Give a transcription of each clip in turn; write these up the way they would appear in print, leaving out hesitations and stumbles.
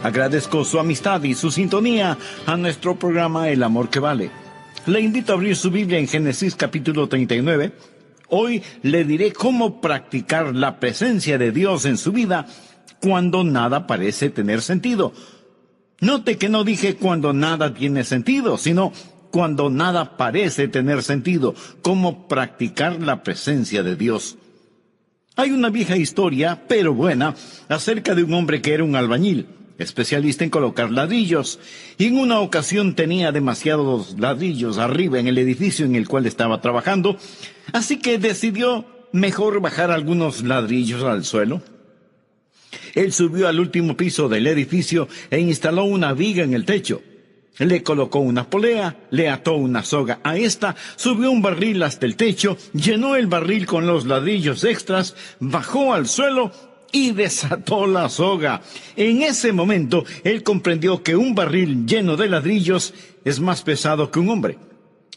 Agradezco su amistad y su sintonía a nuestro programa El Amor que Vale. Le invito a abrir su Biblia en Génesis capítulo 39. Hoy le diré cómo practicar la presencia de Dios en su vida cuando nada parece tener sentido. Note que no dije cuando nada tiene sentido, sino cuando nada parece tener sentido. Cómo practicar la presencia de Dios. Hay una vieja historia, pero buena, acerca de un hombre que era un albañil, especialista en colocar ladrillos, y en una ocasión tenía demasiados ladrillos arriba en el edificio en el cual estaba trabajando, así que decidió mejor bajar algunos ladrillos al suelo. Él subió al último piso del edificio e instaló una viga en el techo. Le colocó una polea, le ató una soga a esta, subió un barril hasta el techo, llenó el barril con los ladrillos extras, bajó al suelo y desató la soga. En ese momento, él comprendió que un barril lleno de ladrillos es más pesado que un hombre.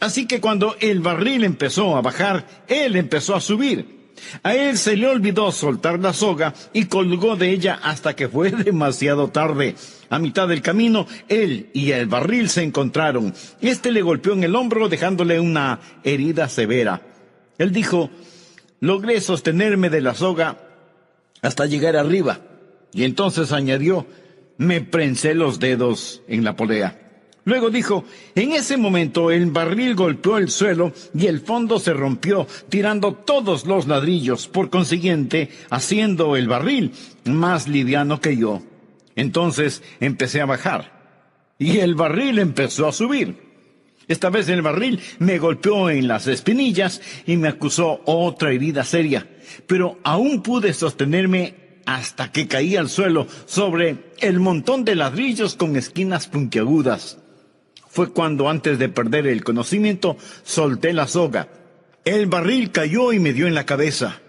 Así que cuando el barril empezó a bajar, él empezó a subir. A él se le olvidó soltar la soga y colgó de ella hasta que fue demasiado tarde. A mitad del camino, él y el barril se encontraron. Este le golpeó en el hombro, dejándole una herida severa. Él dijo: logré sostenerme de la soga hasta llegar arriba. Y entonces añadió: me prensé los dedos en la polea. Luego dijo: en ese momento el barril golpeó el suelo y el fondo se rompió, tirando todos los ladrillos, por consiguiente, haciendo el barril más liviano que yo. Entonces empecé a bajar, y el barril empezó a subir. Esta vez el barril me golpeó en las espinillas y me acusó otra herida seria, pero aún pude sostenerme hasta que caí al suelo sobre el montón de ladrillos con esquinas puntiagudas. Fue cuando, antes de perder el conocimiento, solté la soga. El barril cayó y me dio en la cabeza.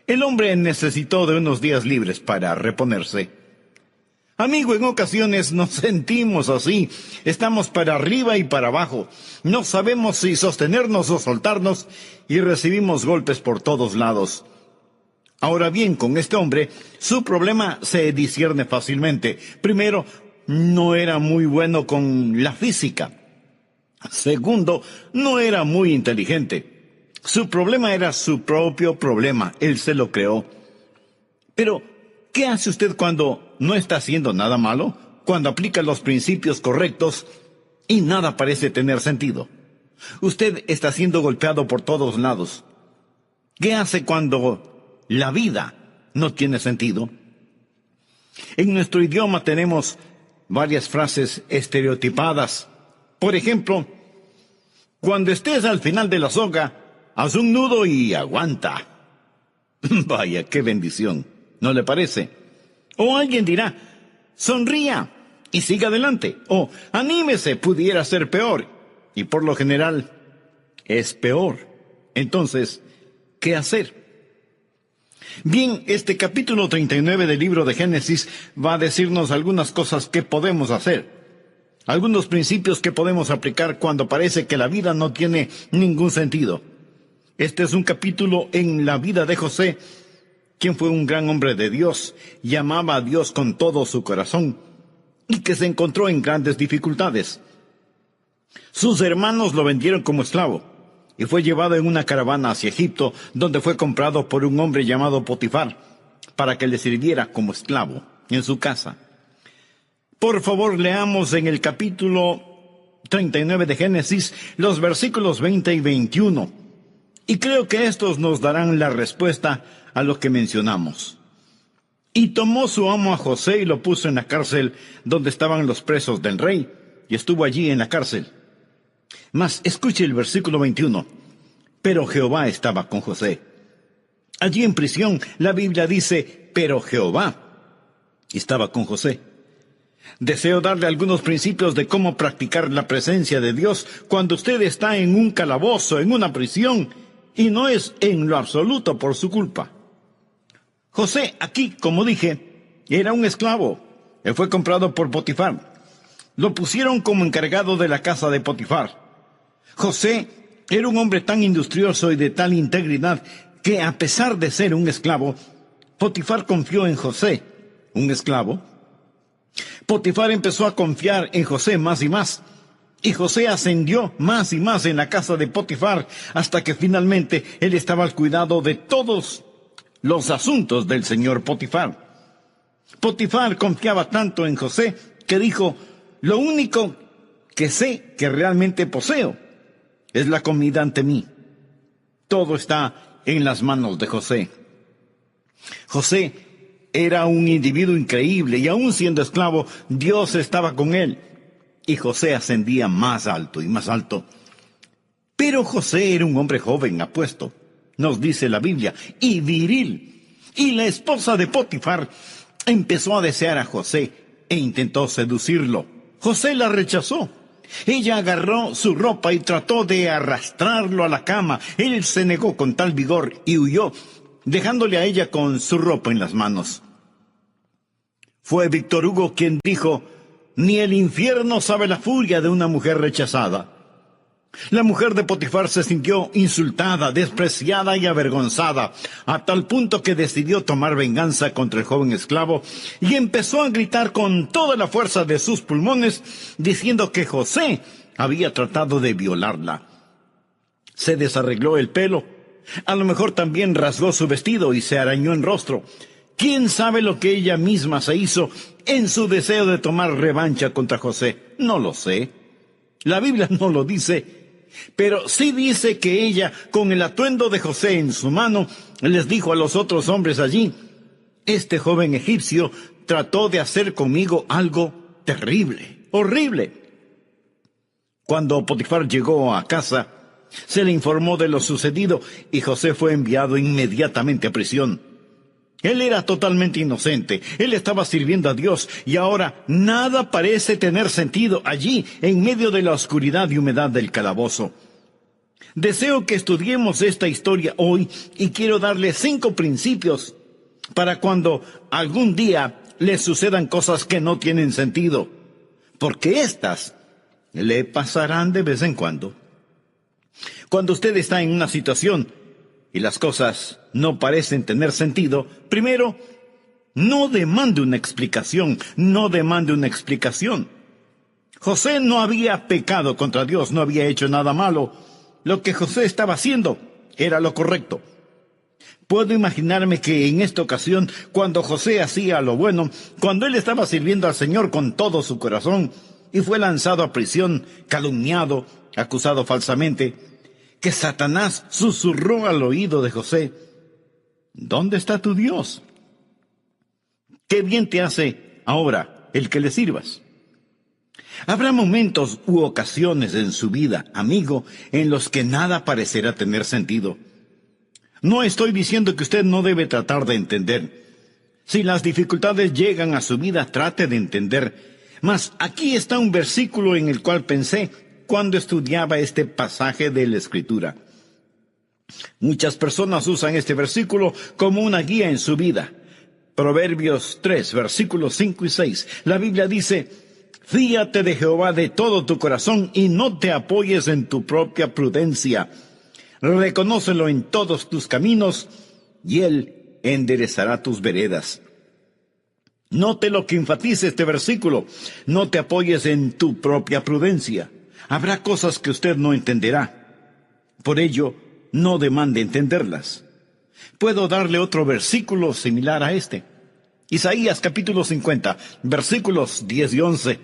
El hombre necesitó de unos días libres para reponerse. Amigo, en ocasiones nos sentimos así. Estamos para arriba y para abajo. No sabemos si sostenernos o soltarnos y recibimos golpes por todos lados. Ahora bien, con este hombre, su problema se discierne fácilmente. Primero, no era muy bueno con la física. Segundo, no era muy inteligente. Su problema era su propio problema. Él se lo creó. Pero, ¿qué hace usted cuando no está haciendo nada malo? Cuando aplica los principios correctos y nada parece tener sentido. Usted está siendo golpeado por todos lados. ¿Qué hace cuando la vida no tiene sentido? En nuestro idioma tenemos varias frases estereotipadas. Por ejemplo, cuando estés al final de la soga, haz un nudo y aguanta. Vaya, qué bendición, ¿no le parece? O alguien dirá: sonría y siga adelante. O anímese, pudiera ser peor. Y por lo general, es peor. Entonces, ¿qué hacer? Bien, este capítulo 39 del libro de Génesis va a decirnos algunas cosas que podemos hacer, algunos principios que podemos aplicar cuando parece que la vida no tiene ningún sentido. Este es un capítulo en la vida de José, quien fue un gran hombre de Dios y amaba a Dios con todo su corazón, y que se encontró en grandes dificultades. Sus hermanos lo vendieron como esclavo, y fue llevado en una caravana hacia Egipto, donde fue comprado por un hombre llamado Potifar, para que le sirviera como esclavo en su casa. Por favor, leamos en el capítulo 39 de Génesis, los versículos 20 y 21. Y creo que estos nos darán la respuesta a lo que mencionamos. Y tomó su amo a José y lo puso en la cárcel donde estaban los presos del rey, y estuvo allí en la cárcel. Mas escuche el versículo 21. Pero Jehová estaba con José. Allí en prisión, la Biblia dice: pero Jehová estaba con José. Deseo darle algunos principios de cómo practicar la presencia de Dios cuando usted está en un calabozo, en una prisión, y no es en lo absoluto por su culpa. José, aquí, como dije, era un esclavo. Él fue comprado por Potifar. Lo pusieron como encargado de la casa de Potifar. José era un hombre tan industrioso y de tal integridad que, a pesar de ser un esclavo, Potifar confió en José, un esclavo. Potifar empezó a confiar en José más y más. Y José ascendió más y más en la casa de Potifar, hasta que finalmente él estaba al cuidado de todos los asuntos del señor Potifar. Potifar confiaba tanto en José que dijo: lo único que sé que realmente poseo es la comida ante mí. Todo está en las manos de José. José era un individuo increíble y aún siendo esclavo, Dios estaba con él. Y José ascendía más alto y más alto. Pero José era un hombre joven, apuesto, nos dice la Biblia, y viril. Y la esposa de Potifar empezó a desear a José e intentó seducirlo. José la rechazó. Ella agarró su ropa y trató de arrastrarlo a la cama. Él se negó con tal vigor y huyó, dejándole a ella con su ropa en las manos. Fue Víctor Hugo quien dijo: ni el infierno sabe la furia de una mujer rechazada. La mujer de Potifar se sintió insultada, despreciada y avergonzada, a tal punto que decidió tomar venganza contra el joven esclavo y empezó a gritar con toda la fuerza de sus pulmones, diciendo que José había tratado de violarla. Se desarregló el pelo, a lo mejor también rasgó su vestido y se arañó el rostro. ¿Quién sabe lo que ella misma se hizo en su deseo de tomar revancha contra José? No lo sé. La Biblia no lo dice. Pero sí dice que ella, con el atuendo de José en su mano, les dijo a los otros hombres allí: este joven egipcio trató de hacer conmigo algo terrible, horrible. Cuando Potifar llegó a casa, se le informó de lo sucedido y José fue enviado inmediatamente a prisión. Él era totalmente inocente, él estaba sirviendo a Dios y ahora nada parece tener sentido allí en medio de la oscuridad y humedad del calabozo. Deseo que estudiemos esta historia hoy y quiero darle 5 principios para cuando algún día le sucedan cosas que no tienen sentido, porque éstas le pasarán de vez en cuando. Cuando usted está en una situación y las cosas no parecen tener sentido, primero, no demande una explicación, no demande una explicación. José no había pecado contra Dios, no había hecho nada malo. Lo que José estaba haciendo era lo correcto. Puedo imaginarme que en esta ocasión, cuando José hacía lo bueno, cuando él estaba sirviendo al Señor con todo su corazón y fue lanzado a prisión, calumniado, acusado falsamente, que Satanás susurró al oído de José: ¿dónde está tu Dios? Qué bien te hace ahora el que le sirvas. Habrá momentos u ocasiones en su vida, amigo, en los que nada parecerá tener sentido. No estoy diciendo que usted no debe tratar de entender. Si las dificultades llegan a su vida, trate de entender. Mas aquí está un versículo en el cual pensé cuando estudiaba este pasaje de la Escritura. Muchas personas usan este versículo como una guía en su vida. Proverbios 3, versículos 5 y 6. La Biblia dice: fíate de Jehová de todo tu corazón y no te apoyes en tu propia prudencia. Reconócelo en todos tus caminos y Él enderezará tus veredas. Note lo que enfatiza este versículo: no te apoyes en tu propia prudencia. Habrá cosas que usted no entenderá. Por ello, no demande entenderlas. Puedo darle otro versículo similar a este. Isaías capítulo 50, versículos 10 y 11.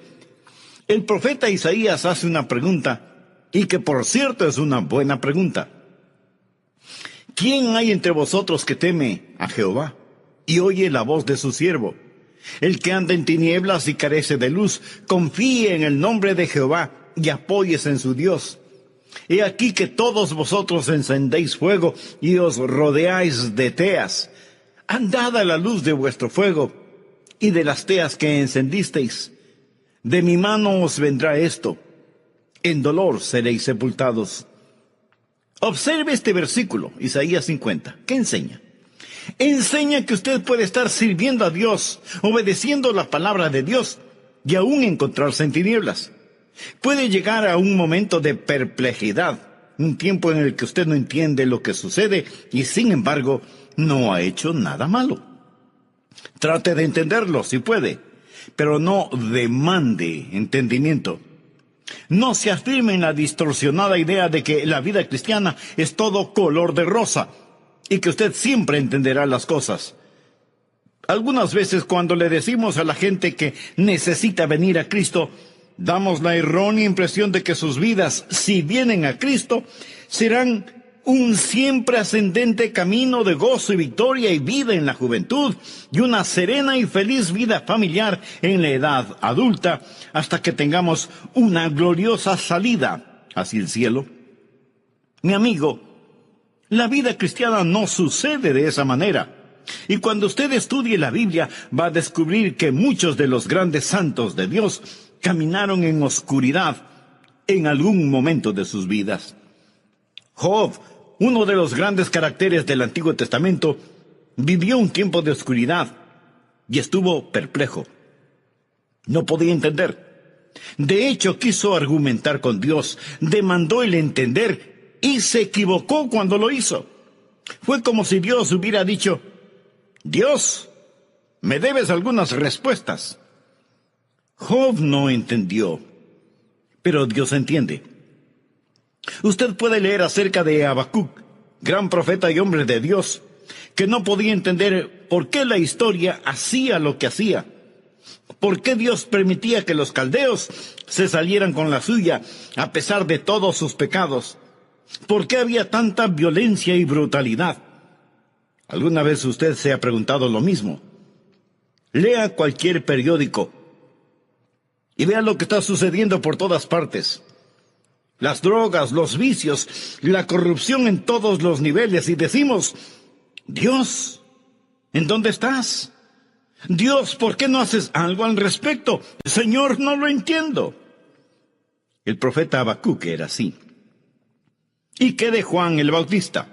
El profeta Isaías hace una pregunta, y que por cierto es una buena pregunta. ¿Quién hay entre vosotros que teme a Jehová y oye la voz de su siervo? El que anda en tinieblas y carece de luz, confíe en el nombre de Jehová y apóyese en su Dios. He aquí que todos vosotros encendéis fuego y os rodeáis de teas. Andad a la luz de vuestro fuego y de las teas que encendisteis. De mi mano os vendrá esto. En dolor seréis sepultados. Observe este versículo, Isaías 50. ¿Qué enseña? Enseña que usted puede estar sirviendo a Dios, obedeciendo la palabra de Dios y aún encontrarse en tinieblas. Puede llegar a un momento de perplejidad, un tiempo en el que usted no entiende lo que sucede y sin embargo no ha hecho nada malo. Trate de entenderlo si puede. pero no demande entendimiento. No se afirme en la distorsionada idea de que la vida cristiana es todo color de rosa y que usted siempre entenderá las cosas. Algunas veces cuando le decimos a la gente que necesita venir a Cristo, damos la errónea impresión de que sus vidas, si vienen a Cristo, serán un siempre ascendente camino de gozo y victoria y vida en la juventud, y una serena y feliz vida familiar en la edad adulta, hasta que tengamos una gloriosa salida hacia el cielo. Mi amigo, la vida cristiana no sucede de esa manera. Y cuando usted estudie la Biblia, va a descubrir que muchos de los grandes santos de Dios caminaron en oscuridad en algún momento de sus vidas. Job, uno de los grandes caracteres del Antiguo Testamento, vivió un tiempo de oscuridad y estuvo perplejo. No podía entender. De hecho, quiso argumentar con Dios, demandó el entender y se equivocó cuando lo hizo. Fue como si Dios hubiera dicho: Dios, me debes algunas respuestas. Job no entendió, pero Dios entiende. Usted puede leer acerca de Habacuc, gran profeta y hombre de Dios, que no podía entender por qué la historia hacía lo que hacía, por qué Dios permitía que los caldeos se salieran con la suya a pesar de todos sus pecados, por qué había tanta violencia y brutalidad. ¿Alguna vez usted se ha preguntado lo mismo? Lea cualquier periódico y vea lo que está sucediendo por todas partes. Las drogas, los vicios, la corrupción en todos los niveles, y decimos: Dios, ¿en dónde estás? Dios, ¿por qué no haces algo al respecto? Señor, no lo entiendo. El profeta Habacuc era así. ¿Y qué de Juan el Bautista?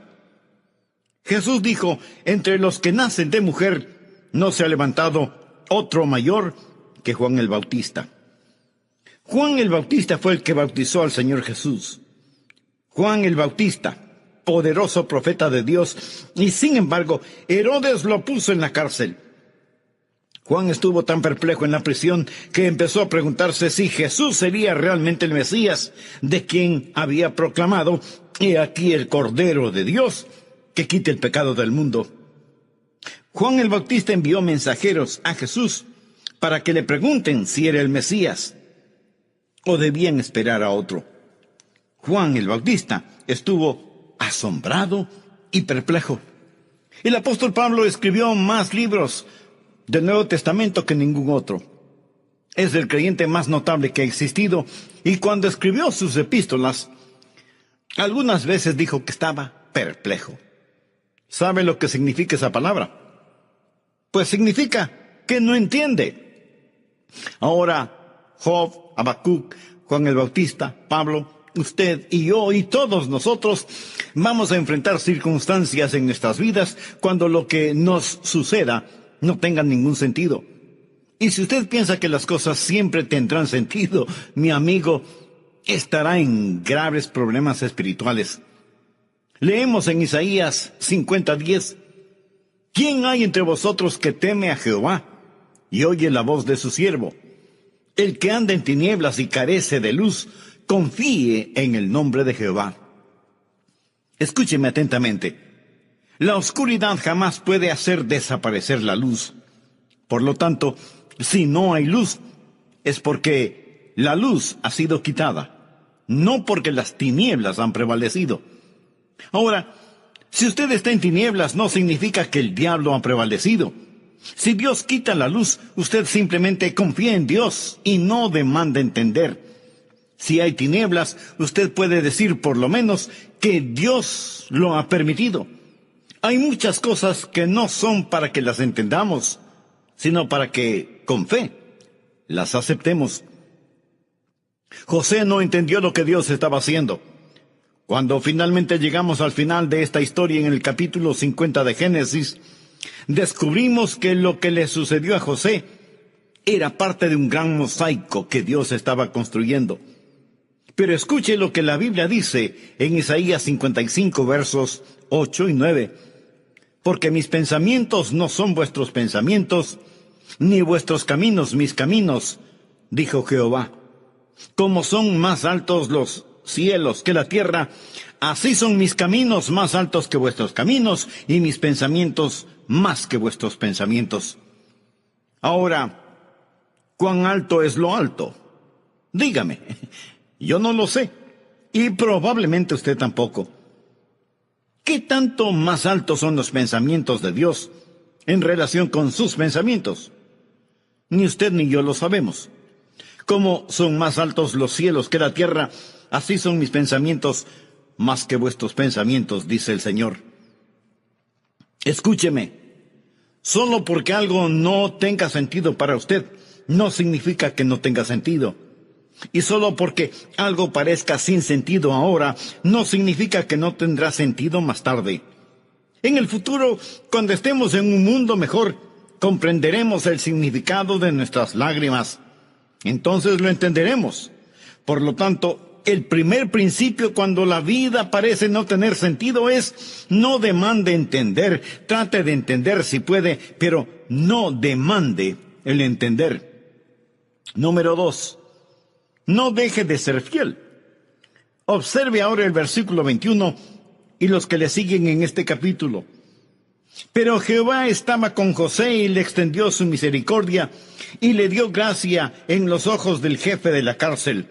Jesús dijo: entre los que nacen de mujer no se ha levantado otro mayor que Juan el Bautista. Juan el Bautista fue el que bautizó al Señor Jesús. Juan el Bautista, poderoso profeta de Dios, y sin embargo, Herodes lo puso en la cárcel. Juan estuvo tan perplejo en la prisión que empezó a preguntarse si Jesús sería realmente el Mesías, de quien había proclamado: he aquí el Cordero de Dios, que quite el pecado del mundo. Juan el Bautista envió mensajeros a Jesús para que le pregunten si era el Mesías o debían esperar a otro. Juan el Bautista estuvo asombrado y perplejo. El apóstol Pablo escribió más libros del Nuevo Testamento que ningún otro. Es el creyente más notable que ha existido, y cuando escribió sus epístolas, algunas veces dijo que estaba perplejo. ¿Sabe lo que significa esa palabra? Pues significa que no entiende. Ahora, Job, Habacuc, Juan el Bautista, Pablo, usted y yo y todos nosotros vamos a enfrentar circunstancias en nuestras vidas cuando lo que nos suceda no tenga ningún sentido. Y si usted piensa que las cosas siempre tendrán sentido, mi amigo, estará en graves problemas espirituales. Leemos en Isaías 50:10: ¿quién hay entre vosotros que teme a Jehová y oye la voz de su siervo? El que anda en tinieblas y carece de luz, confíe en el nombre de Jehová. Escúcheme atentamente. La oscuridad jamás puede hacer desaparecer la luz. Por lo tanto, si no hay luz, es porque la luz ha sido quitada, no porque las tinieblas han prevalecido. Ahora, si usted está en tinieblas, no significa que el diablo ha prevalecido. Si Dios quita la luz, usted simplemente confía en Dios y no demanda entender. Si hay tinieblas, usted puede decir por lo menos que Dios lo ha permitido. Hay muchas cosas que no son para que las entendamos, sino para que, con fe, las aceptemos. José no entendió lo que Dios estaba haciendo. Cuando finalmente llegamos al final de esta historia en el capítulo 50 de Génesis, descubrimos que lo que le sucedió a José era parte de un gran mosaico que Dios estaba construyendo. Pero escuche lo que la Biblia dice en Isaías 55, versos 8 y 9. Porque mis pensamientos no son vuestros pensamientos, ni vuestros caminos mis caminos, dijo Jehová. Como son más altos los cielos que la tierra, así son mis caminos más altos que vuestros caminos, y mis pensamientos más que vuestros pensamientos. Ahora, ¿cuán alto es lo alto? Dígame, yo no lo sé, y probablemente usted tampoco. ¿Qué tanto más altos son los pensamientos de Dios en relación con sus pensamientos? Ni usted ni yo lo sabemos. Como son más altos los cielos que la tierra, así son mis pensamientos más que vuestros pensamientos, dice el Señor. Escúcheme, solo porque algo no tenga sentido para usted, no significa que no tenga sentido. Y solo porque algo parezca sin sentido ahora, no significa que no tendrá sentido más tarde. En el futuro, cuando estemos en un mundo mejor, comprenderemos el significado de nuestras lágrimas. Entonces lo entenderemos. Por lo tanto, el primer principio cuando la vida parece no tener sentido es: no demande entender. Trate de entender si puede, pero no demande el entender. Número 2. No deje de ser fiel. Observe ahora el versículo 21 y los que le siguen en este capítulo. Pero Jehová estaba con José y le extendió su misericordia y le dio gracia en los ojos del jefe de la cárcel.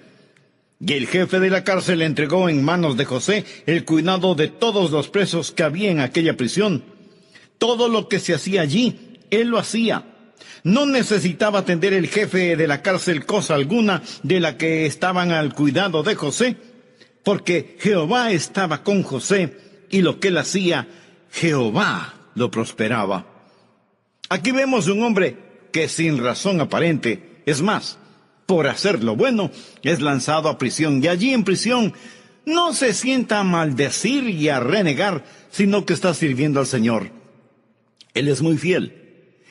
Y el jefe de la cárcel entregó en manos de José el cuidado de todos los presos que había en aquella prisión. Todo lo que se hacía allí, él lo hacía. No necesitaba atender el jefe de la cárcel cosa alguna de la que estaban al cuidado de José, porque Jehová estaba con José y lo que él hacía, Jehová lo prosperaba. Aquí vemos un hombre que sin razón aparente, es más, por hacer lo bueno, es lanzado a prisión, y allí en prisión no se sienta a maldecir y a renegar, sino que está sirviendo al Señor. Él es muy fiel.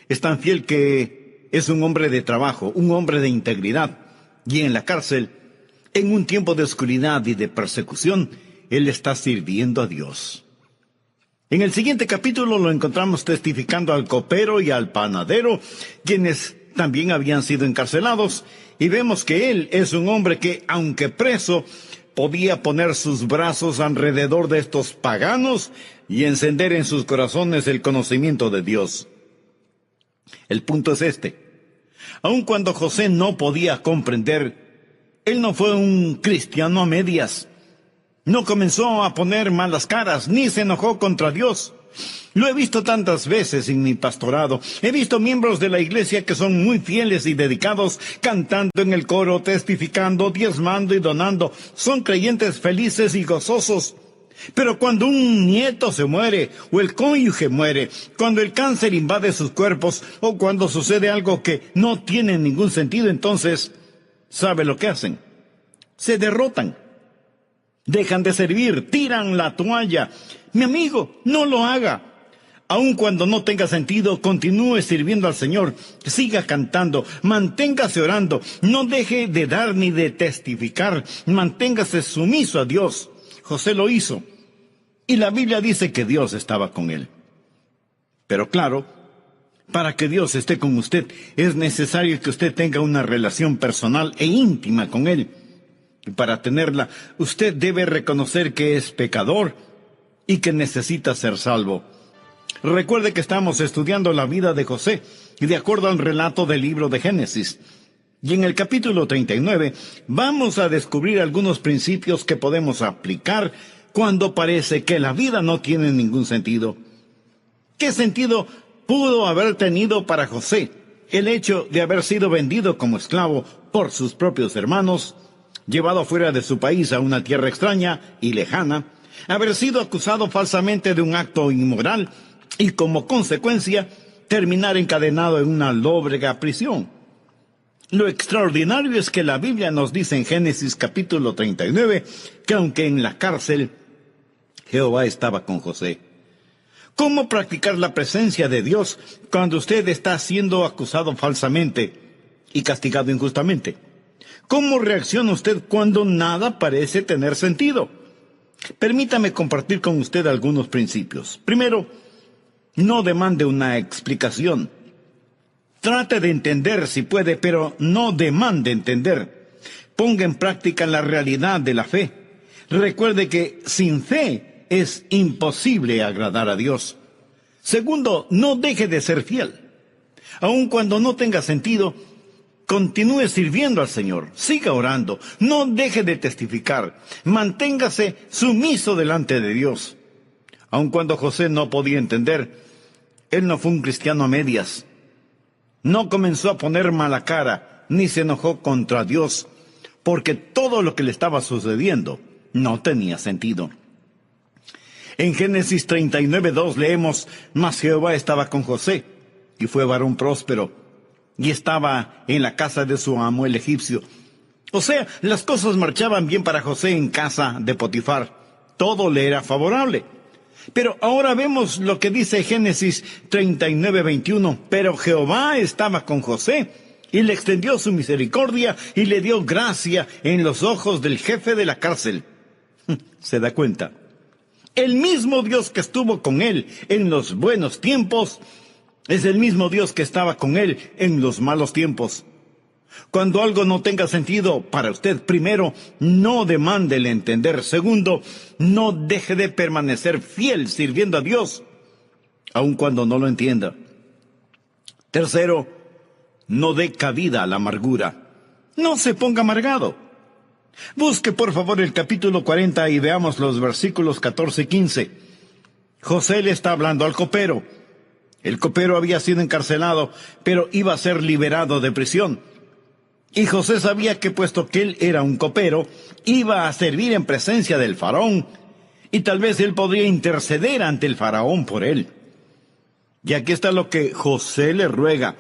Es tan fiel que es un hombre de trabajo, un hombre de integridad. Y en la cárcel, en un tiempo de oscuridad y de persecución, él está sirviendo a Dios. En el siguiente capítulo lo encontramos testificando al copero y al panadero, quienes también habían sido encarcelados, y vemos que él es un hombre que, aunque preso, podía poner sus brazos alrededor de estos paganos y encender en sus corazones el conocimiento de Dios. El punto es este: aun cuando José no podía comprender, él no fue un cristiano a medias. No comenzó a poner malas caras, ni se enojó contra Dios. Lo he visto tantas veces en mi pastorado. He visto miembros de la iglesia que son muy fieles y dedicados, cantando en el coro, testificando, diezmando y donando. Son creyentes felices y gozosos. Pero cuando un nieto se muere, o el cónyuge muere, cuando el cáncer invade sus cuerpos, o cuando sucede algo que no tiene ningún sentido, entonces, ¿sabe lo que hacen? Se derrotan. Dejan de servir, tiran la toalla. Mi amigo, no lo haga. Aun cuando no tenga sentido, continúe sirviendo al Señor. Siga cantando, manténgase orando, no deje de dar ni de testificar. Manténgase sumiso a Dios. José lo hizo. Y la Biblia dice que Dios estaba con él. Pero claro, para que Dios esté con usted, es necesario que usted tenga una relación personal e íntima con Él. Y para tenerla, usted debe reconocer que es pecador y que necesita ser salvo. Recuerde que estamos estudiando la vida de José, y de acuerdo al relato del libro de Génesis. Y en el capítulo 39 vamos a descubrir algunos principios que podemos aplicar cuando parece que la vida no tiene ningún sentido. ¿Qué sentido pudo haber tenido para José el hecho de haber sido vendido como esclavo por sus propios hermanos, llevado fuera de su país a una tierra extraña y lejana, haber sido acusado falsamente de un acto inmoral y como consecuencia terminar encadenado en una lóbrega prisión? Lo extraordinario es que la Biblia nos dice en Génesis capítulo 39 que aunque en la cárcel, Jehová estaba con José. ¿Cómo practicar la presencia de Dios cuando usted está siendo acusado falsamente y castigado injustamente? ¿Cómo reacciona usted cuando nada parece tener sentido? Permítame compartir con usted algunos principios. Primero, no demande una explicación. Trate de entender si puede, pero no demande entender. Ponga en práctica la realidad de la fe. Recuerde que sin fe es imposible agradar a Dios. Segundo, no deje de ser fiel. Aun cuando no tenga sentido, continúe sirviendo al Señor. Siga orando. No deje de testificar. Manténgase sumiso delante de Dios. Aun cuando José no podía entender, él no fue un cristiano a medias. No comenzó a poner mala cara, ni se enojó contra Dios, porque todo lo que le estaba sucediendo no tenía sentido. En Génesis 39:2 leemos: mas Jehová estaba con José, y fue varón próspero, y estaba en la casa de su amo el egipcio. O sea, las cosas marchaban bien para José en casa de Potifar. Todo le era favorable. Pero ahora vemos lo que dice Génesis 39:21. Pero Jehová estaba con José, y le extendió su misericordia, y le dio gracia en los ojos del jefe de la cárcel. ¿Se da cuenta? El mismo Dios que estuvo con él en los buenos tiempos, es el mismo Dios que estaba con él en los malos tiempos. Cuando algo no tenga sentido para usted, primero, no demande el entender. Segundo, no deje de permanecer fiel sirviendo a Dios, aun cuando no lo entienda. Tercero, no dé cabida a la amargura. No se ponga amargado. Busque por favor el capítulo 40 y veamos los versículos 14 y 15. José le está hablando al copero. El copero había sido encarcelado, pero iba a ser liberado de prisión. Y José sabía que, puesto que él era un copero, iba a servir en presencia del faraón, y tal vez él podría interceder ante el faraón por él. Y aquí está lo que José le ruega: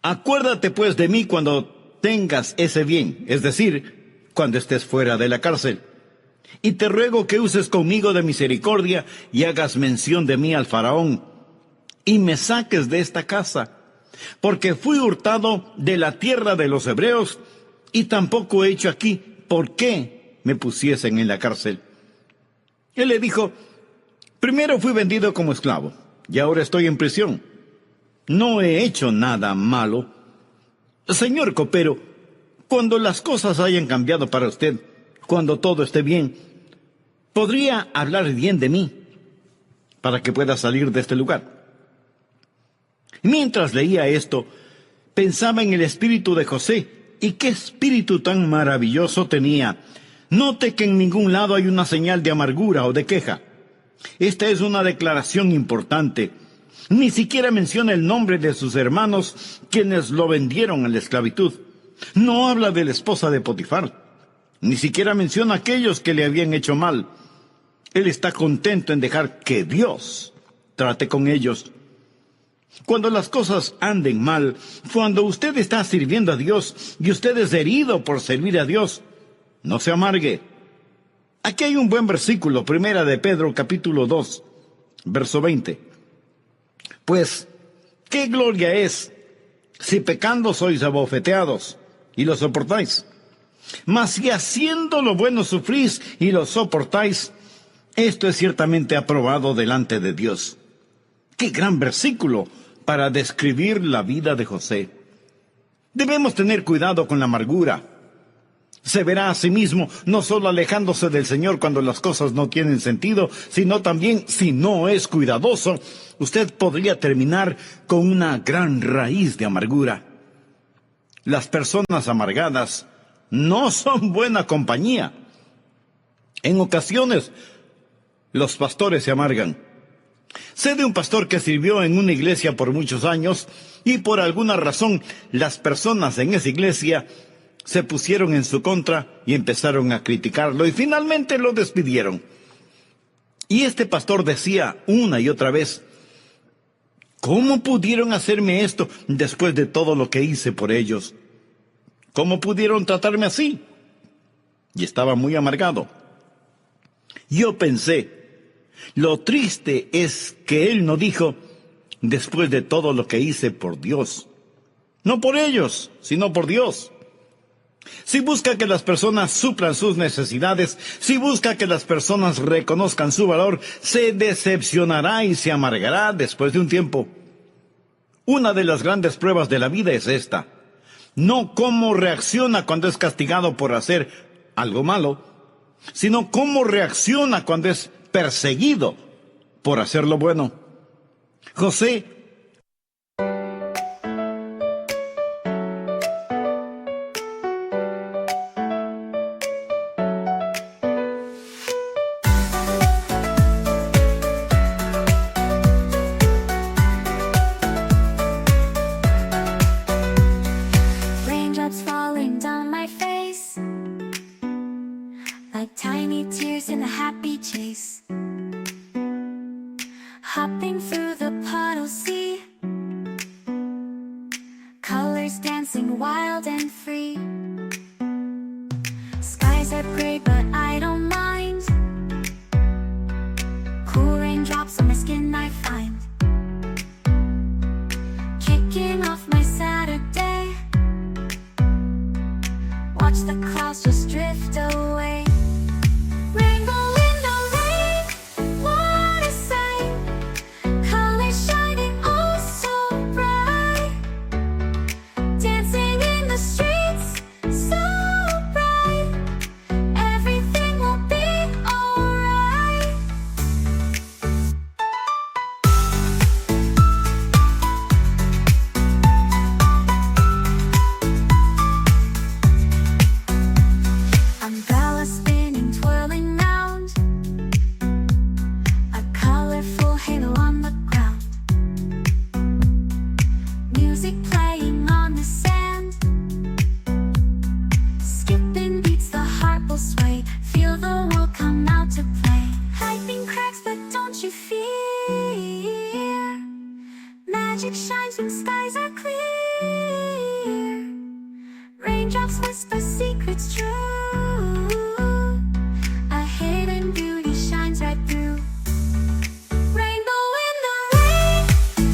acuérdate pues de mí cuando tengas ese bien, es decir, cuando estés fuera de la cárcel. Y te ruego que uses conmigo de misericordia y hagas mención de mí al faraón, y me saques de esta casa, porque fui hurtado de la tierra de los hebreos, y tampoco he hecho aquí por qué me pusiesen en la cárcel. Él le dijo: primero fui vendido como esclavo, y ahora estoy en prisión. No he hecho nada malo. Señor copero, cuando las cosas hayan cambiado para usted, cuando todo esté bien, ¿podría hablar bien de mí para que pueda salir de este lugar? Mientras leía esto, pensaba en el espíritu de José, y qué espíritu tan maravilloso tenía. Note que en ningún lado hay una señal de amargura o de queja. Esta es una declaración importante. Ni siquiera menciona el nombre de sus hermanos, quienes lo vendieron a la esclavitud. No habla de la esposa de Potifar. Ni siquiera menciona a aquellos que le habían hecho mal. Él está contento en dejar que Dios trate con ellos. Cuando las cosas anden mal, cuando usted está sirviendo a Dios y usted es herido por servir a Dios, no se amargue. Aquí hay un buen versículo, Primera de Pedro, capítulo 2, verso 20. Pues, ¿qué gloria es si pecando sois abofeteados y lo soportáis? Mas si haciendo lo bueno sufrís y lo soportáis, esto es ciertamente aprobado delante de Dios. ¡Qué gran versículo para describir la vida de José! Debemos tener cuidado con la amargura. Se verá a sí mismo no solo alejándose del Señor cuando las cosas no tienen sentido, sino también, si no es cuidadoso, usted podría terminar con una gran raíz de amargura. Las personas amargadas no son buena compañía. En ocasiones, los pastores se amargan. Sé de un pastor que sirvió en una iglesia por muchos años, y por alguna razón las personas en esa iglesia se pusieron en su contra y empezaron a criticarlo, y finalmente lo despidieron. Y este pastor decía una y otra vez: ¿cómo pudieron hacerme esto después de todo lo que hice por ellos? ¿Cómo pudieron tratarme así? Y estaba muy amargado. Yo pensé, lo triste es que él no dijo: después de todo lo que hice por Dios. No por ellos, sino por Dios. Si busca que las personas suplan sus necesidades, si busca que las personas reconozcan su valor, se decepcionará y se amargará después de un tiempo. Una de las grandes pruebas de la vida es esta. No cómo reacciona cuando es castigado por hacer algo malo, sino cómo reacciona cuando es perseguido por hacer lo bueno. José Raindrops falling down my face, like tiny tears in a happy chase. Hopping through the puddle sea, colors dancing wild and free. Skies are gray but I don't mind. Cool raindrops on my skin I find. Kicking off my Saturday, watch the clouds just drift away. Rainbow in the rain, what a sight. Colors shining oh so bright. Dancing in the streets, so bright. Everything will be alright. Umbrella spinning, twirling round. A colorful halo on the ground. Music playing on the sand. Skipping beats, the heart will sway. Feel the world come out to play. Lightning cracks, but don't you fear. Magic shines when skies are clear. Raindrops whisper secrets true. A hidden beauty shines right through. Rainbow in the rain,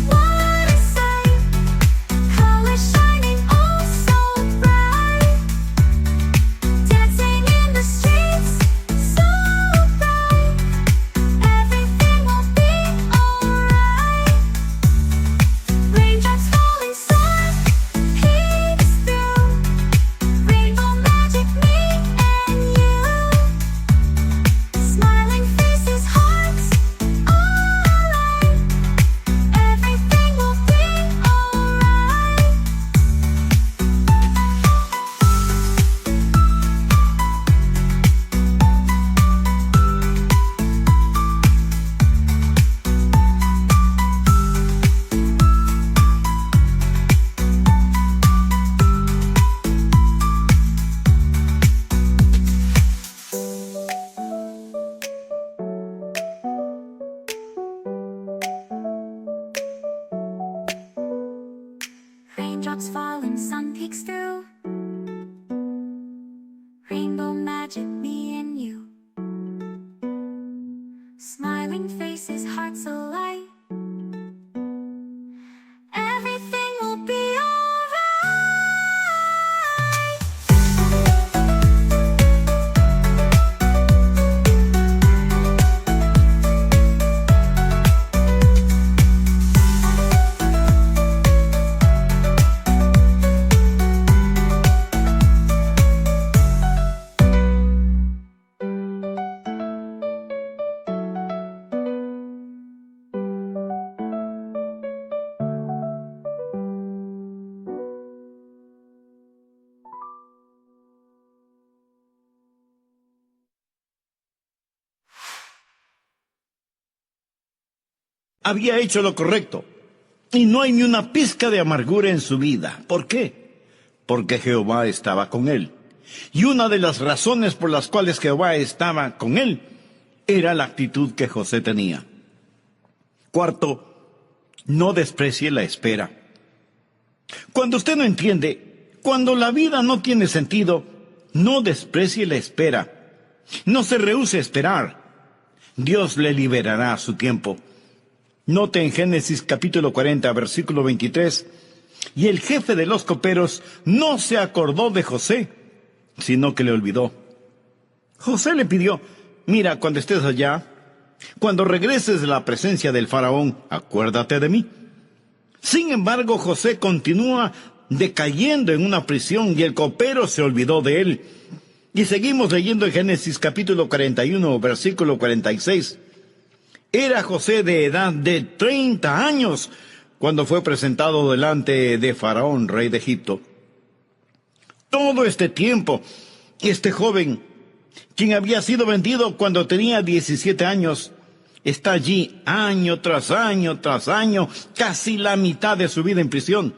what a sight. Colors shining oh so bright. Dancing in the streets, so bright. Everything will be alright. Raindrops falling soft, peeks through. Rainbow magic, me and you. Smiling faces, hearts, alright. Everything will be alright. Raindrops falling, sun peeks through. Rainbow magic, me and you. Smiling faces, hearts alight. Everything will be alright. había hecho lo correcto, y no hay ni una pizca de amargura en su vida. ¿Por qué? Porque Jehová estaba con él. Y una de las razones por las cuales Jehová estaba con él era la actitud que José tenía. Cuarto, no desprecie la espera. Cuando usted no entiende, cuando la vida no tiene sentido, no desprecie la espera. No se rehúse a esperar. Dios le liberará a su tiempo. Note en Génesis capítulo 40, versículo 23, y el jefe de los coperos no se acordó de José, sino que le olvidó. José le pidió: mira, cuando estés allá, cuando regreses de la presencia del faraón, acuérdate de mí. Sin embargo, José continúa decayendo en una prisión y el copero se olvidó de él. Y seguimos leyendo en Génesis capítulo 41, versículo 46. Era José de edad de 30 años cuando fue presentado delante de Faraón, rey de Egipto. Todo este tiempo, este joven, quien había sido vendido cuando tenía 17 años, está allí año tras año tras año, casi la mitad de su vida en prisión.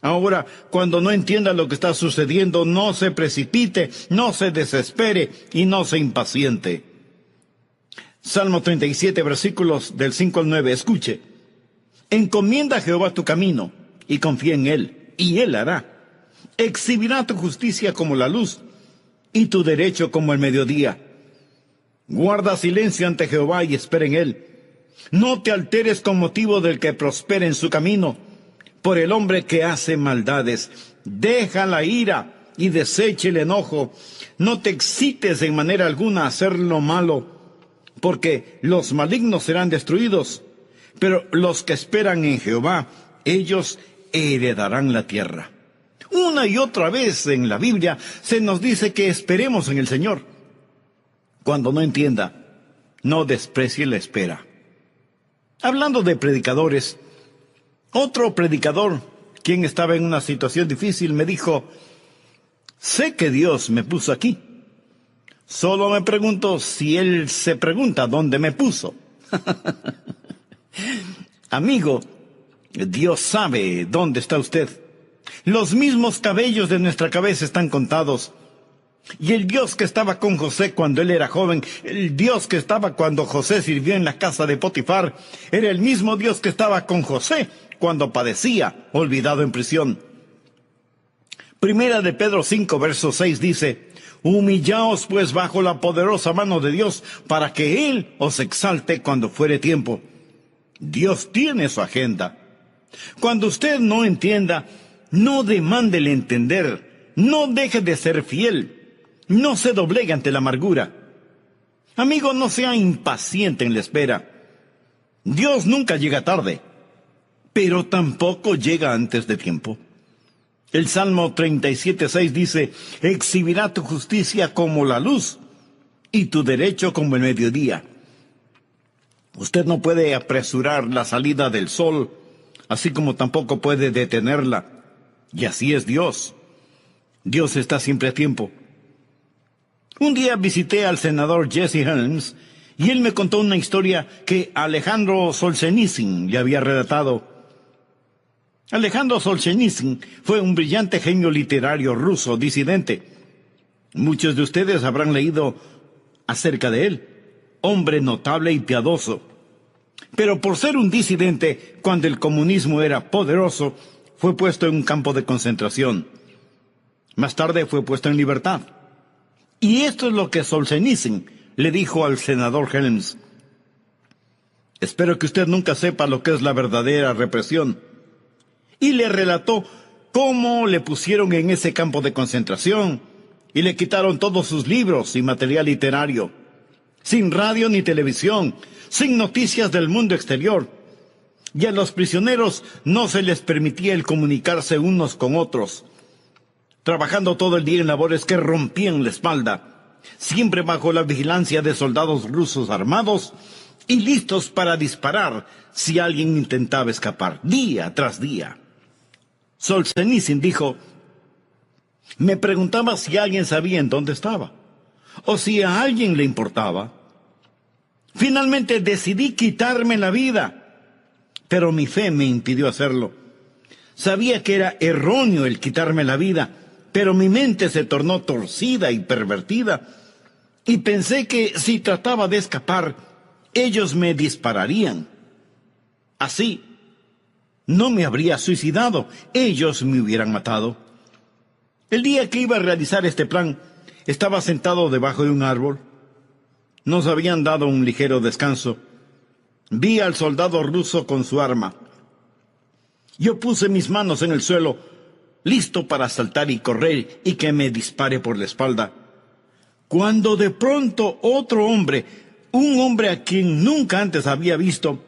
Ahora, cuando no entienda lo que está sucediendo, no se precipite, no se desespere y no se impaciente. Salmo 37, versículos del 5 al 9, escuche. Encomienda a Jehová tu camino y confía en él, y él hará. Exhibirá tu justicia como la luz y tu derecho como el mediodía. Guarda silencio ante Jehová y espera en él. No te alteres con motivo del que prospere en su camino, por el hombre que hace maldades. Deja la ira y deseche el enojo. No te excites en manera alguna a hacer lo malo, porque los malignos serán destruidos, pero los que esperan en Jehová, ellos heredarán la tierra. Una y otra vez en la Biblia se nos dice que esperemos en el Señor. Cuando no entienda, no desprecie la espera. Hablando de predicadores, otro predicador, quien estaba en una situación difícil, me dijo, sé que Dios me puso aquí. Solo me pregunto si Él se pregunta dónde me puso. Amigo, Dios sabe dónde está usted. Los mismos cabellos de nuestra cabeza están contados. Y el Dios que estaba con José cuando él era joven, el Dios que estaba cuando José sirvió en la casa de Potifar, era el mismo Dios que estaba con José cuando padecía, olvidado en prisión. Primera de Pedro 5, verso 6 dice, humillaos pues bajo la poderosa mano de Dios, para que Él os exalte cuando fuere tiempo. Dios tiene su agenda. Cuando usted no entienda, no demande el entender, no deje de ser fiel, no se doblegue ante la amargura. Amigo, no sea impaciente en la espera. Dios nunca llega tarde, pero tampoco llega antes de tiempo. El Salmo 37:6 dice, exhibirá tu justicia como la luz y tu derecho como el mediodía. Usted no puede apresurar la salida del sol, así como tampoco puede detenerla. Y así es Dios. Dios está siempre a tiempo. Un día visité al senador Jesse Helms y él me contó una historia que Alejandro Solzhenitsyn le había relatado. Alejandro Solzhenitsyn fue un brillante genio literario ruso disidente. Muchos de ustedes habrán leído acerca de él. Hombre notable y piadoso. Pero por ser un disidente, cuando el comunismo era poderoso, fue puesto en un campo de concentración. Más tarde fue puesto en libertad. Y esto es lo que Solzhenitsyn le dijo al senador Helms. Espero que usted nunca sepa lo que es la verdadera represión. Y le relató cómo le pusieron en ese campo de concentración y le quitaron todos sus libros y material literario, sin radio ni televisión, sin noticias del mundo exterior. Y a los prisioneros no se les permitía el comunicarse unos con otros, trabajando todo el día en labores que rompían la espalda, siempre bajo la vigilancia de soldados rusos armados y listos para disparar si alguien intentaba escapar, día tras día. Solzhenitsyn dijo, me preguntaba si alguien sabía en dónde estaba, o si a alguien le importaba. Finalmente decidí quitarme la vida, pero mi fe me impidió hacerlo. Sabía que era erróneo el quitarme la vida, pero mi mente se tornó torcida y pervertida, y pensé que si trataba de escapar, ellos me dispararían. Así, no me habría suicidado, ellos me hubieran matado. El día que iba a realizar este plan, estaba sentado debajo de un árbol. Nos habían dado un ligero descanso. Vi al soldado ruso con su arma. Yo puse mis manos en el suelo, listo para saltar y correr y que me dispare por la espalda. Cuando de pronto otro hombre, un hombre a quien nunca antes había visto,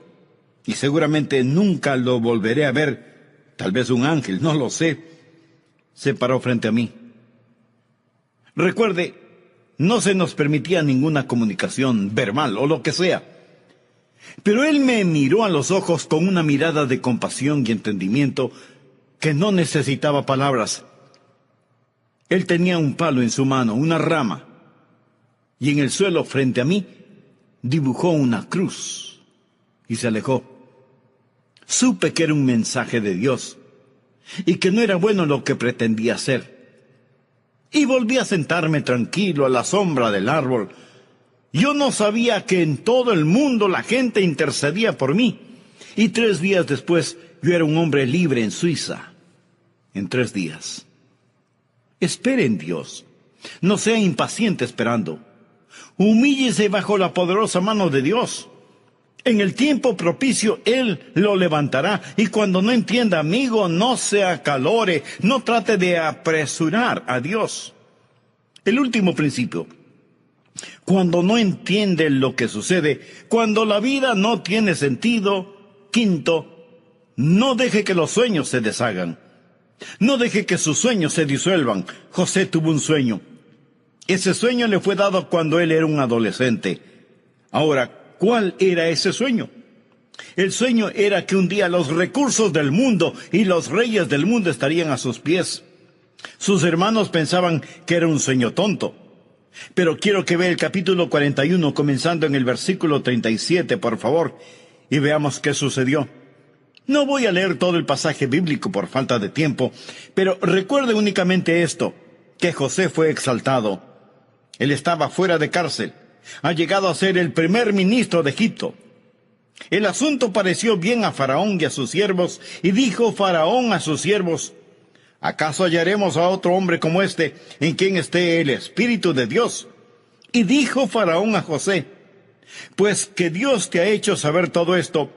y seguramente nunca lo volveré a ver, tal vez un ángel, no lo sé, se paró frente a mí. Recuerde, no se nos permitía ninguna comunicación verbal o lo que sea. Pero él me miró a los ojos con una mirada de compasión y entendimiento que no necesitaba palabras. Él tenía un palo en su mano, una rama, y en el suelo frente a mí dibujó una cruz y se alejó. Supe que era un mensaje de Dios y que no era bueno lo que pretendía hacer. Y volví a sentarme tranquilo a la sombra del árbol. Yo no sabía que en todo el mundo la gente intercedía por mí. Y 3 días después, yo era un hombre libre en Suiza. En 3 días. Espere en Dios. No sea impaciente esperando. Humíllese bajo la poderosa mano de Dios. En el tiempo propicio, Él lo levantará. Y cuando no entienda, amigo, no se acalore. No trate de apresurar a Dios. El último principio. Cuando no entiende lo que sucede, cuando la vida no tiene sentido. Quinto, no deje que los sueños se deshagan. No deje que sus sueños se disuelvan. José tuvo un sueño. Ese sueño le fue dado cuando él era un adolescente. Ahora, ¿cuál era ese sueño? El sueño era que un día los recursos del mundo y los reyes del mundo estarían a sus pies. Sus hermanos pensaban que era un sueño tonto. Pero quiero que vea el capítulo 41, comenzando en el versículo 37, por favor, y veamos qué sucedió. No voy a leer todo el pasaje bíblico por falta de tiempo, pero recuerde únicamente esto, que José fue exaltado. Él estaba fuera de cárcel. Ha llegado a ser el primer ministro de Egipto. El asunto pareció bien a Faraón y a sus siervos, y dijo Faraón a sus siervos: ¿acaso hallaremos a otro hombre como este, en quien esté el Espíritu de Dios? Y dijo Faraón a José: pues que Dios te ha hecho saber todo esto,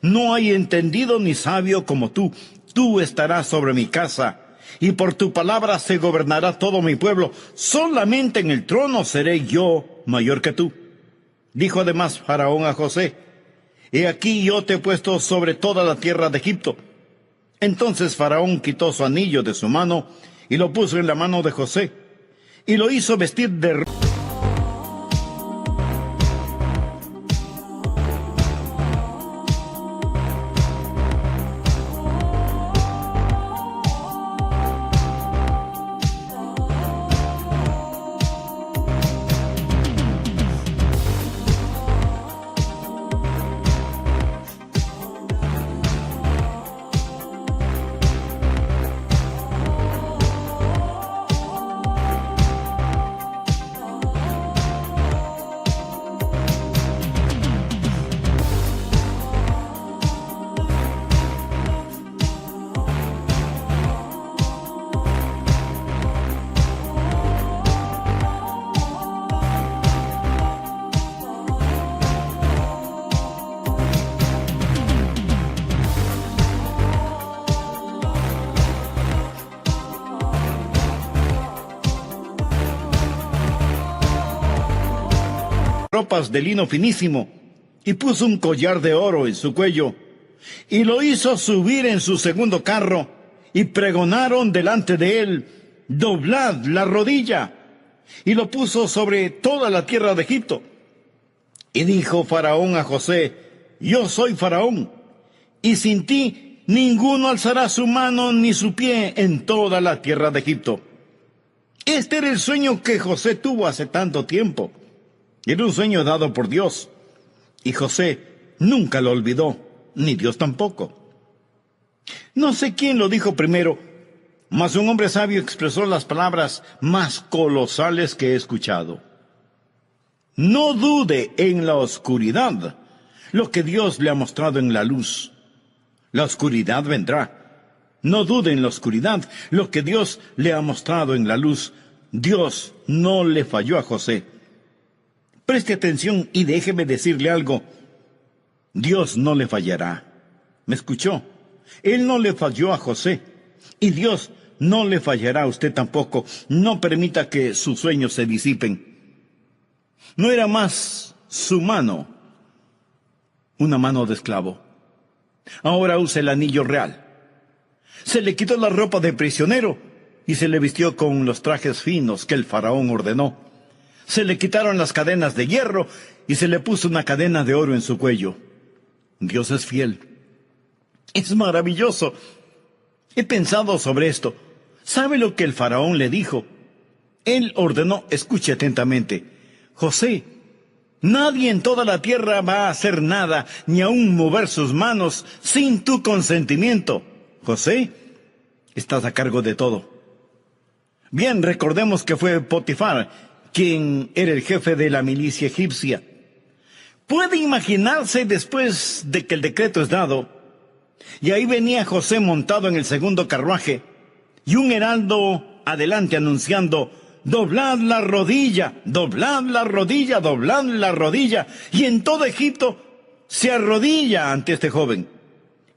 no hay entendido ni sabio como tú. Tú estarás sobre mi casa, y por tu palabra se gobernará todo mi pueblo. Solamente en el trono seré yo mayor que tú. Dijo además Faraón a José: he aquí yo te he puesto sobre toda la tierra de Egipto. Entonces Faraón quitó su anillo de su mano y lo puso en la mano de José, y lo hizo vestir de ropas de lino finísimo, y puso un collar de oro en su cuello, y lo hizo subir en su segundo carro, y pregonaron delante de él: doblad la rodilla. Y lo puso sobre toda la tierra de Egipto. Y dijo Faraón a José: yo soy Faraón, y sin ti ninguno alzará su mano ni su pie en toda la tierra de Egipto. Este era el sueño que José tuvo hace tanto tiempo. Era un sueño dado por Dios, y José nunca lo olvidó, ni Dios tampoco. No sé quién lo dijo primero, mas un hombre sabio expresó las palabras más colosales que he escuchado. No dude en la oscuridad lo que Dios le ha mostrado en la luz. La oscuridad vendrá. No dude en la oscuridad lo que Dios le ha mostrado en la luz. Dios no le falló a José. Preste atención y déjeme decirle algo. Dios no le fallará. ¿Me escuchó? Él no le falló a José. Y Dios no le fallará a usted tampoco. No permita que sus sueños se disipen. No era más su mano una mano de esclavo. Ahora usa el anillo real. Se le quitó la ropa de prisionero y se le vistió con los trajes finos que el faraón ordenó. Se le quitaron las cadenas de hierro y se le puso una cadena de oro en su cuello. Dios es fiel. Es maravilloso. He pensado sobre esto. ¿Sabe lo que el faraón le dijo? Él ordenó, escuche atentamente: José, nadie en toda la tierra va a hacer nada, ni aun mover sus manos, sin tu consentimiento. José, estás a cargo de todo. Bien, recordemos que fue Potifar quien era el jefe de la milicia egipcia. Puede imaginarse, después de que el decreto es dado, y ahí venía José montado en el segundo carruaje, y un heraldo adelante anunciando: doblad la rodilla, doblad la rodilla, doblad la rodilla. Y en todo Egipto se arrodilla ante este joven.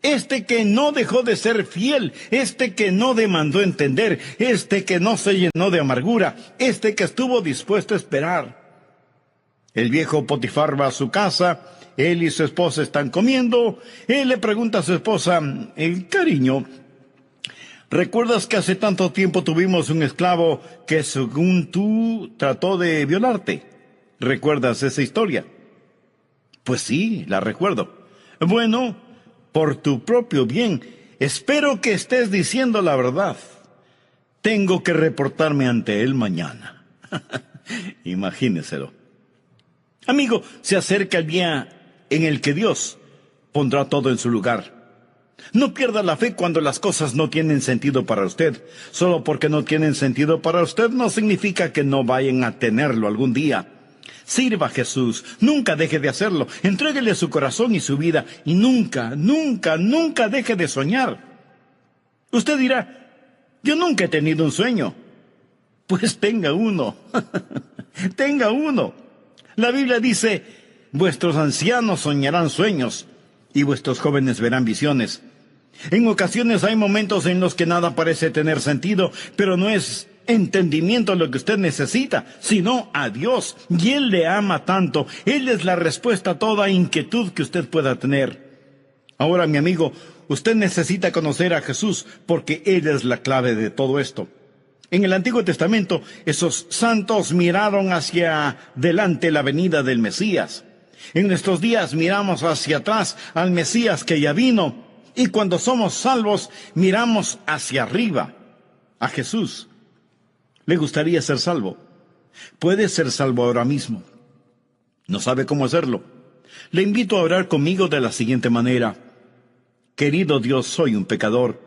Este que no dejó de ser fiel, este que no demandó entender, este que no se llenó de amargura, este que estuvo dispuesto a esperar. El viejo Potifar va a su casa, él y su esposa están comiendo. Él le pregunta a su esposa: cariño, ¿recuerdas que hace tanto tiempo tuvimos un esclavo que, según tú, trató de violarte? ¿Recuerdas esa historia? Pues sí, la recuerdo. Bueno, por tu propio bien, espero que estés diciendo la verdad. Tengo que reportarme ante él mañana. Imagíneselo. Amigo, se acerca el día en el que Dios pondrá todo en su lugar. No pierda la fe cuando las cosas no tienen sentido para usted. Solo porque no tienen sentido para usted no significa que no vayan a tenerlo algún día. Sirva a Jesús, nunca deje de hacerlo. Entréguele su corazón y su vida, y nunca, nunca, nunca deje de soñar. Usted dirá: yo nunca he tenido un sueño. Pues tenga uno. Tenga uno. La Biblia dice: vuestros ancianos soñarán sueños y vuestros jóvenes verán visiones. En ocasiones hay momentos en los que nada parece tener sentido, pero no es entendimiento lo que usted necesita, sino a Dios. Y Él le ama tanto. Él es la respuesta a toda inquietud que usted pueda tener. Ahora, mi amigo, usted necesita conocer a Jesús, porque Él es la clave de todo esto. En el Antiguo Testamento, esos santos miraron hacia delante la venida del Mesías. En nuestros días miramos hacia atrás al Mesías que ya vino. Y cuando somos salvos, miramos hacia arriba, a Jesús. ¿Le gustaría ser salvo? Puede ser salvo ahora mismo. ¿No sabe cómo hacerlo? Le invito a orar conmigo de la siguiente manera: querido Dios, soy un pecador.